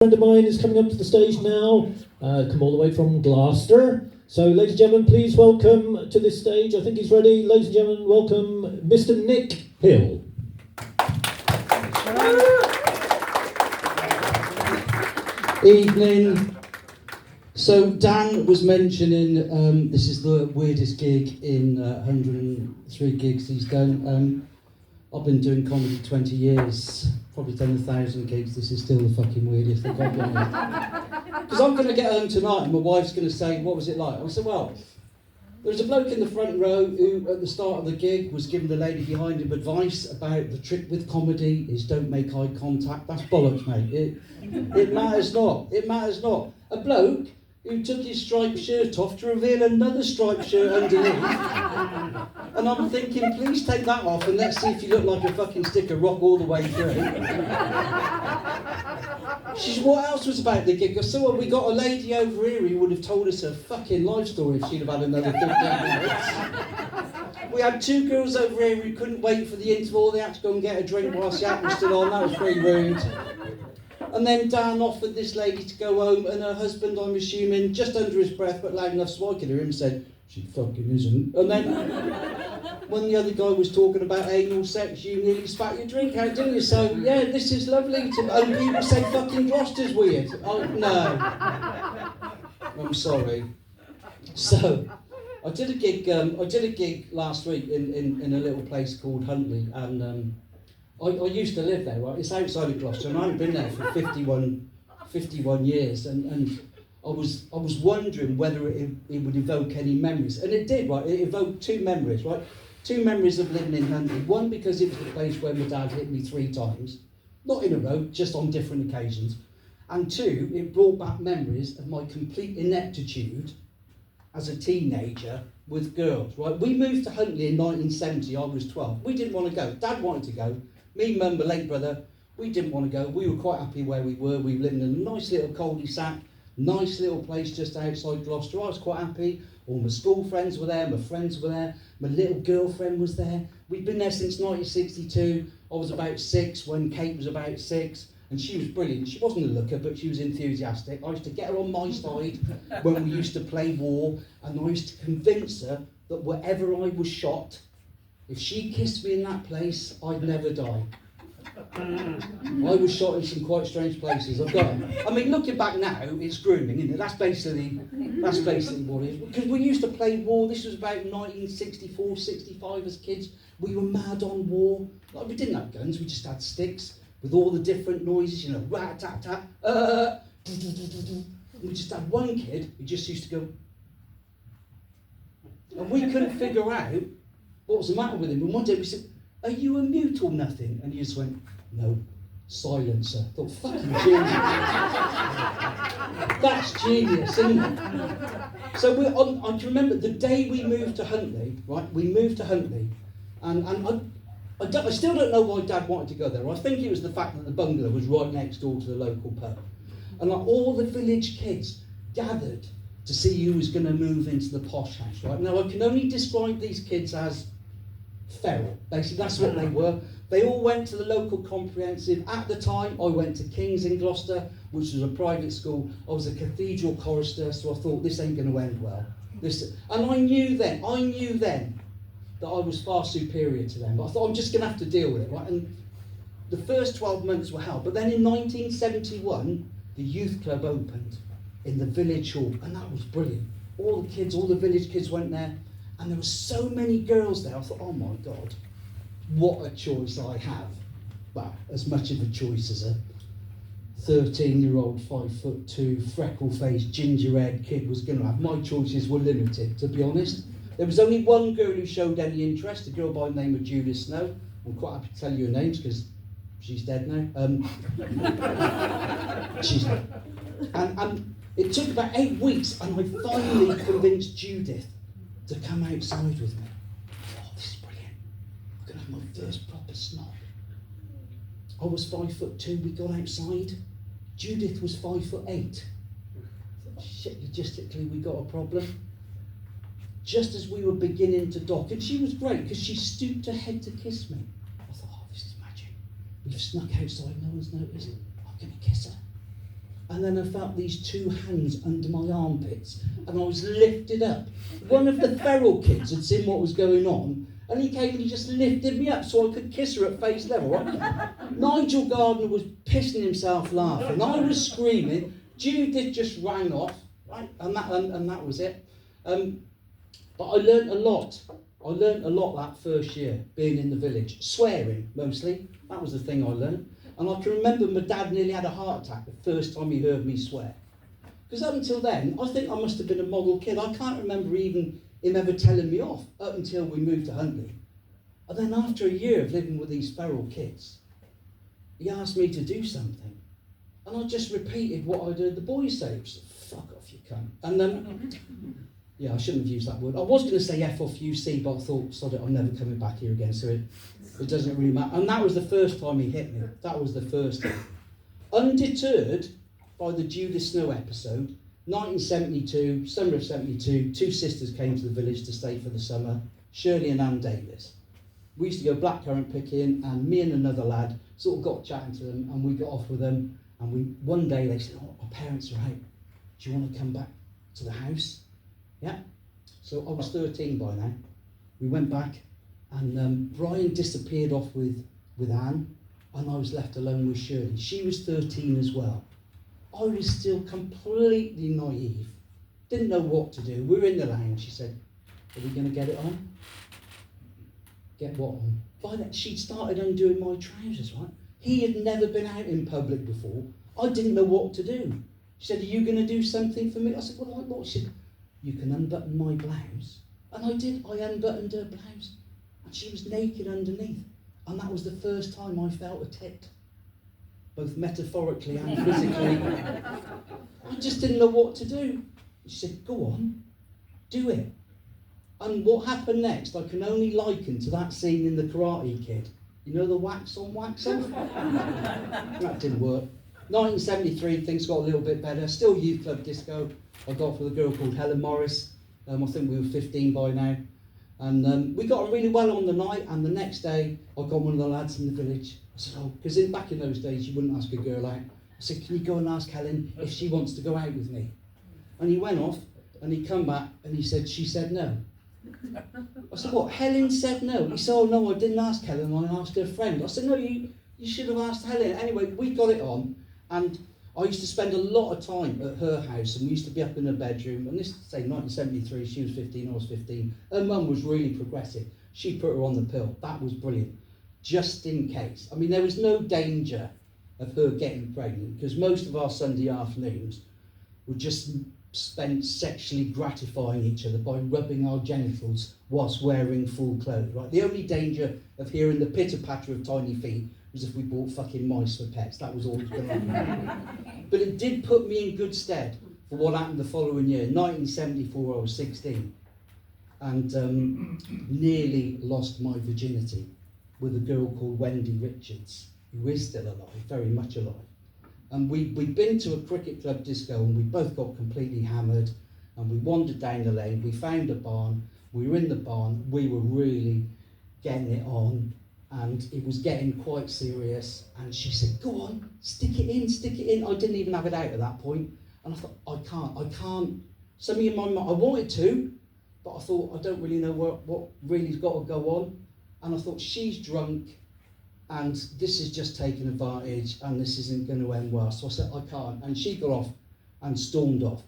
Friend of mine is coming up to the stage now, come all the way from Gloucester. So, ladies and gentlemen, please welcome to this stage, I think he's ready, ladies and gentlemen, welcome Mr. Nick Hill. Evening. So Dan was mentioning this is the weirdest gig in 103 gigs he's done. I've been doing comedy 20 years, probably done 1,000 gigs. This is still the fucking weirdest thing I've done. Because I'm going to get home tonight and my wife's going to say, what was it like? I said, well, there was a bloke in the front row who at the start of the gig was giving the lady behind him advice about the trick with comedy is don't make eye contact. That's bollocks, mate. It matters not. It matters not. A bloke who took his striped shirt off to reveal another striped shirt underneath. And I'm thinking, please take that off and let's see if you look like a fucking stick of rock all the way through. She said, what else was about the gig? I said, well, we got a lady over here who would have told us her fucking life story if she'd have had another 15 minutes. We had two girls over here who couldn't wait for the interval. They had to go and get a drink whilst the act was still on. That was pretty rude. And then Dan offered this lady to go home, and her husband, I'm assuming, just under his breath, but loud enough so I could hear him, said, she fucking isn't. And then, when the other guy was talking about anal sex, you nearly spat your drink out, didn't you? So, yeah, this is lovely. And people say fucking Gloucester's weird. Oh, no. I'm sorry. So, I did a gig last week in a little place called Huntley, and I used to live there, right? It's outside of Gloucester, and I haven't been there for 51 years, and I was wondering whether it would evoke any memories, and it did, right? It evoked two memories, right? Two memories of living in Huntley. One, because it was the place where my dad hit me 3 times, not in a row, just on different occasions, and two, it brought back memories of my complete ineptitude as a teenager with girls, right? We moved to Huntley in 1970, I was 12. We didn't want to go. Dad wanted to go. Me, mum, my late brother, we didn't want to go. We were quite happy where we were. We lived in a nice little cul-de-sac, nice little place just outside Gloucester. I was quite happy. All my school friends were there, my friends were there, my little girlfriend was there. We'd been there since 1962. I was about 6 when Kate was about 6, and she was brilliant. She wasn't a looker, but she was enthusiastic. I used to get her on my side when we used to play war, and I used to convince her that wherever I was shot, if she kissed me in that place, I'd never die. I was shot in some quite strange places. I mean, looking back now, it's grooming, isn't it? That's basically what it is. Because we used to play war. This was about 1964, 65 as kids. We were mad on war. Like, we didn't have guns. We just had sticks with all the different noises. You know, rat tat tat. We just had one kid who just used to go, and we couldn't figure out what was the matter with him. And one day we said, are you a mute or nothing? And he just went, no, silencer. I thought, fucking genius. That's genius, isn't it? So I can remember the day we moved to Huntley, right? We moved to Huntley, and I still don't know why Dad wanted to go there. I think it was the fact that the bungalow was right next door to the local pub. And like all the village kids gathered to see who was going to move into the posh house, right? Now, I can only describe these kids as feral. Basically, that's what they were. They all went to the local comprehensive. At the time, I went to King's in Gloucester, which was a private school. I was a cathedral chorister, so I thought, this ain't going to end well. And I knew then that I was far superior to them. But I thought, I'm just going to have to deal with it, right? And the first 12 months were hell. But then in 1971, the youth club opened in the village hall, and that was brilliant. All the village kids went there. And there were so many girls there, I thought, oh my God, what a choice I have. Well, as much of a choice as a 13-year-old, 5'2", freckle-faced, ginger-haired kid was going to have. My choices were limited, to be honest. There was only one girl who showed any interest, a girl by the name of Judith Snow. I'm quite happy to tell you her names because she's dead now. She's dead. And it took about 8 weeks, and I finally convinced Judith to come outside with me. Oh, this is brilliant. I'm going to have my first proper snog. I was 5'2", we got outside. Judith was 5'8". Shit, logistically we got a problem. Just as we were beginning to dock, and she was great because she stooped her head to kiss me. I thought, oh, this is magic. We've snuck outside, no one's noticed. I'm going to kiss her. and then I felt these two hands under my armpits, and I was lifted up. One of the feral kids had seen what was going on, and he came and he just lifted me up so I could kiss her at face level. Right? Nigel Gardner was pissing himself laughing. I was screaming. Judith just rang off, right? And that was it. But I learnt a lot. I learnt a lot that first year, being in the village. Swearing, mostly. That was the thing I learnt. And I can remember my dad nearly had a heart attack the first time he heard me swear. Because up until then, I think I must have been a model kid. I can't remember even him ever telling me off up until we moved to Huntley. And then after a year of living with these feral kids, he asked me to do something. And I just repeated what I'd heard the boys say. Said, fuck off, you cunt. And yeah, I shouldn't have used that word. I was going to say F off UC, but I thought, sod it, I'm never coming back here again, so it doesn't really matter. And that was the first time he hit me. That was the first time. Undeterred by the Judith Snow episode, 1972, summer of 72, two sisters came to the village to stay for the summer, Shirley and Ann Davis. We used to go blackcurrant picking, and me and another lad sort of got chatting to them, and we got off with them, and one day they said, oh, our parents are out. Do you want to come back to the house? Yeah. So I was 13 by now. We went back, and Brian disappeared off with Anne, and I was left alone with Shirley. She was 13 as well. I was still completely naive. Didn't know what to do. We were in the lounge. She said, are we going to get it on? Get what on? By then, she'd started undoing my trousers, right? He had never been out in public before. I didn't know what to do. She said, are you going to do something for me? I said, well, like what? She said, you can unbutton my blouse. And I did. I unbuttoned her blouse. And she was naked underneath. And that was the first time I felt a tit. Both metaphorically and physically. I just didn't know what to do. She said, go on, do it. And what happened next, I can only liken to that scene in The Karate Kid. You know the wax on, wax off? That didn't work. 1973, things got a little bit better. Still youth club disco. I got off with a girl called Helen Morris. I think we were 15 by now. And we got on really well on the night, and the next day I got one of the lads in the village. I said, oh, because back in those days you wouldn't ask a girl out. I said, can you go and ask Helen if she wants to go out with me? And he went off, and he come back, and he said, she said no. I said, what, Helen said no? He said, oh no, I didn't ask Helen, I asked her friend. I said, no, you should have asked Helen. Anyway, we got it on, and I used to spend a lot of time at her house, and we used to be up in her bedroom, and this is, say, 1973, she was 15, I was 15. Her mum was really progressive. She put her on the pill. That was brilliant. Just in case. I mean, there was no danger of her getting pregnant, because most of our Sunday afternoons were just spent sexually gratifying each other by rubbing our genitals whilst wearing full clothes, right? The only danger of hearing the pitter-patter of tiny feet was if we bought fucking mice for pets. That was all that was going to happen. But it did put me in good stead for what happened the following year. 1974, I was 16, and nearly lost my virginity with a girl called Wendy Richards, who is still alive, very much alive. And we'd been to a cricket club disco, and we both got completely hammered, and we wandered down the lane. We found a barn. We were in the barn. We were really getting it on, and it was getting quite serious. And she said, go on, stick it in, stick it in. I didn't even have it out at that point. And I thought, I can't. Something in my mind, I wanted to, but I thought, I don't really know what really's got to go on. And I thought, she's drunk, and this is just taking advantage, and this isn't going to end well. So I said, I can't. And she got off and stormed off.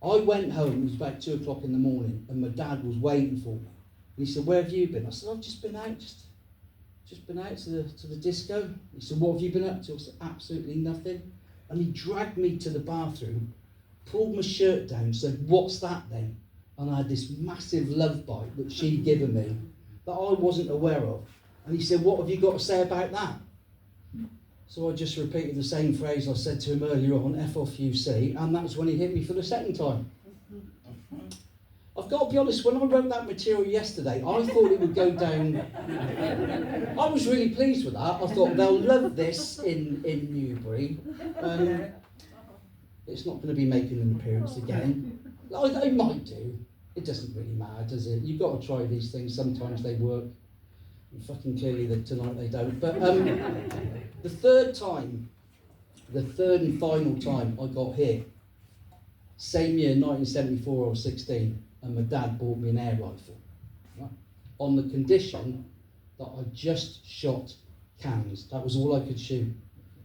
I went home, it was about 2 o'clock in the morning, and my dad was waiting for me. And he said, where have you been? I said, I've just been out, just been out to the disco. He said, what have you been up to? I said, absolutely nothing. And he dragged me to the bathroom, pulled my shirt down, said, what's that then? And I had this massive love bite that she'd given me that I wasn't aware of. And he said, what have you got to say about that? So I just repeated the same phrase I said to him earlier on, F off UC, and that was when he hit me for the second time. I've got to be honest, when I wrote that material yesterday, I thought it would go down. I was really pleased with that. I thought they'll love this in Newbury. It's not going to be making an appearance again. They might do. It doesn't really matter, does it? You've got to try these things. Sometimes they work. And fucking clearly that tonight they don't. But the third time The third and final time I got hit, same year, 1974, I was 16, and my dad bought me an air rifle, right? On the condition that I just shot cans. That was all I could shoot.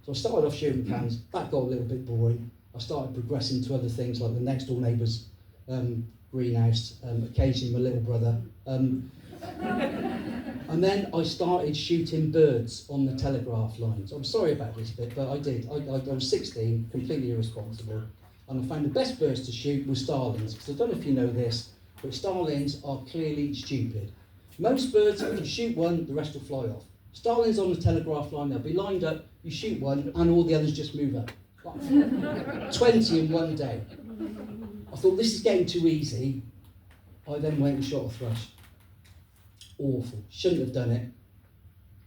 So I started off shooting cans, that got a little bit boring. I started progressing to other things like the next door neighbour's greenhouse, occasionally my little brother. And then I started shooting birds on the telegraph lines. I'm sorry about this bit, but I did. I was 16, completely irresponsible. And I found the best birds to shoot were starlings. Because I don't know if you know this, but starlings are clearly stupid. Most birds, if you shoot one, the rest will fly off. Starlings on the telegraph line, they'll be lined up, you shoot one, and all the others just move up. 20 in one day. I thought, this is getting too easy. I then went and shot a thrush. Awful. Shouldn't have done it.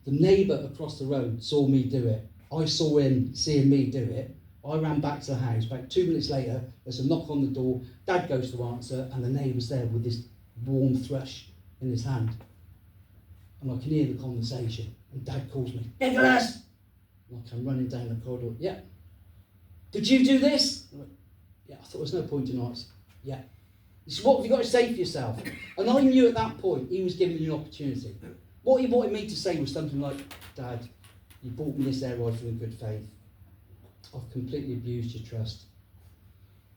The neighbour across the road saw me do it. I saw him seeing me do it. I ran back to the house. About 2 minutes later, there's a knock on the door. Dad goes to answer, and the neighbour's there with this warm thrush in his hand. And I can hear the conversation. And Dad calls me, Nicholas! Like I'm running down the corridor. Yeah. Did you do this? I went, yeah, I thought there's no point in answering. Yeah. He said, what have you got to say for yourself? And I knew at that point he was giving me an opportunity. What he wanted me to say was something like, Dad, you bought me this air rifle in good faith. I've completely abused your trust.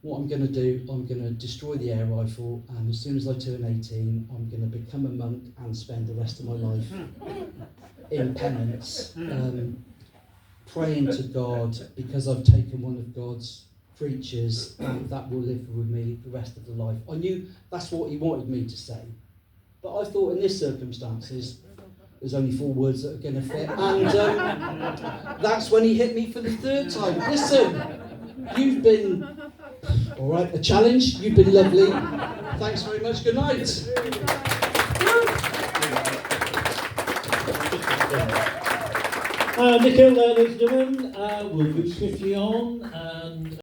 What I'm going to do, I'm going to destroy the air rifle, and as soon as I turn 18, I'm going to become a monk and spend the rest of my life in penance, praying to God, because I've taken one of God's creatures, and that will live with me the rest of the life. I knew that's what he wanted me to say, but I thought in this circumstances, there's only 4 words that are going to fit, and that's when he hit me for the third time. Listen, you've been, all right, a challenge. You've been lovely. Thanks very much. Good night. Nick Hill there, ladies and gentlemen. We'll move swiftly on. And